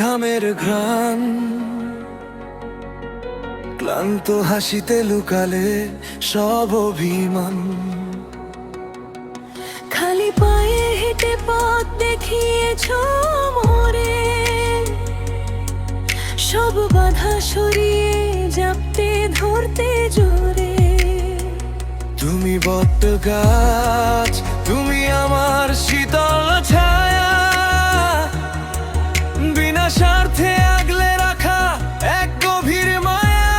ঘামের ঘ্রাণ, ক্লান্ত হাসিতে লুকালে সব অভিমান। খালি পায়ে হেঁটে পথ দেখিয়েছো মোরে, সব বাধা সরিয়ে জাপটে ধরতে জোরে। তুমি বট গাছ, তুমি আমার শীতল ছায়া, বিনা স্বার্থে আগলে রাখা এক গভীর মায়া।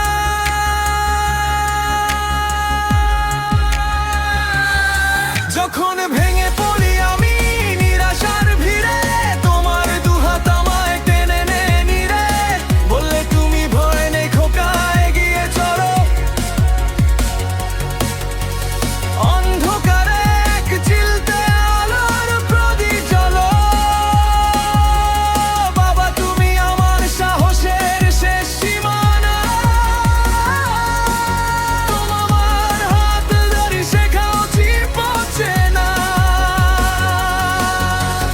যখন ভেঙে পড়ি আমি নিরাশার ভিড়ে, তোমার দুহাত আমায় টেনে নে নিরে, বললে তুমি ভয় নেই খোকা এগিয়ে চলো। অন্ধকারে এক চিলতে আলোর প্রদীপ জ্বলো, বাবা তুমি আমার সাহসের শেষ সীমানা। তোমার হাত ধরে শেখাও চির পৌঁছে না।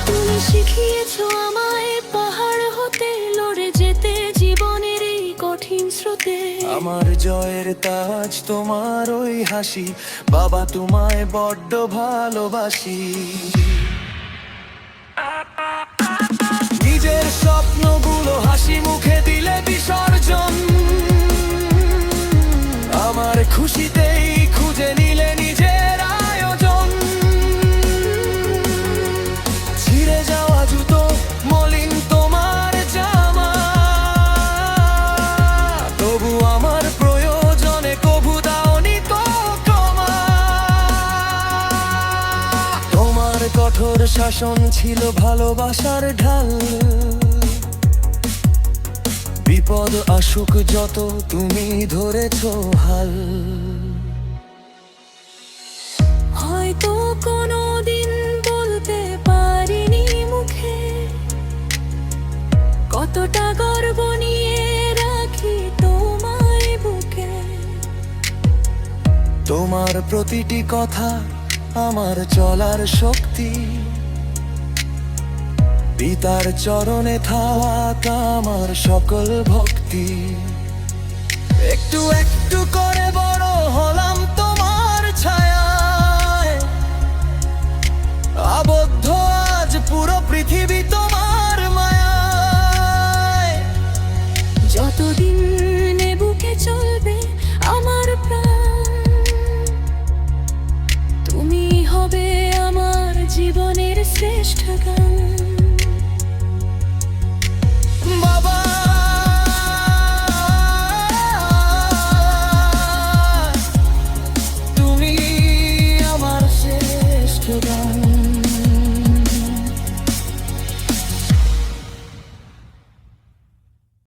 তুমি শিখিয়েছো আমায় পাহাড় হতে লড়ে যেতে জীবনের এই কঠিন স্রোতে। আমার জয়ের তাজ তোমার ওই হাসি, বাবা তোমায় বড্ড ভালোবাসি। নিজের স্বপ্নগুলো হাসি মুখে দিলে বিসর্জন, আমার খুশিতেই খুঁজে নিলে নিজের আয়োজন। ছিঁড়ে যাওয়া জুতো মলিন তোমার জামা, তবু আমার প্রয়োজনে কভু দাওনি তো ক্ষমা। তোমার কঠোর শাসন ছিল ভালোবাসার ঢাল, বিপদ আসুক যত তুমি ধরেছো হাল। হয়তো কোনোদিন বলতে পারিনি মুখে, কতটা গর্ব নিয়ে রাখি তোমায় বুকে। তোমার প্রতিটি কথা আমার চলার শক্তি, পিতার চরণে থাকা আমার সকল ভক্তি। একটু একটু করে বড় হলাম তোমার ছায়ায়, আবদ্ধ আজ পুরো পৃথিবী তোমার মায়ায়। যতদিন এ বুকে চলবে আমার প্রাণ, তুমি হবে আমার জীবনের শ্রেষ্ঠ গান।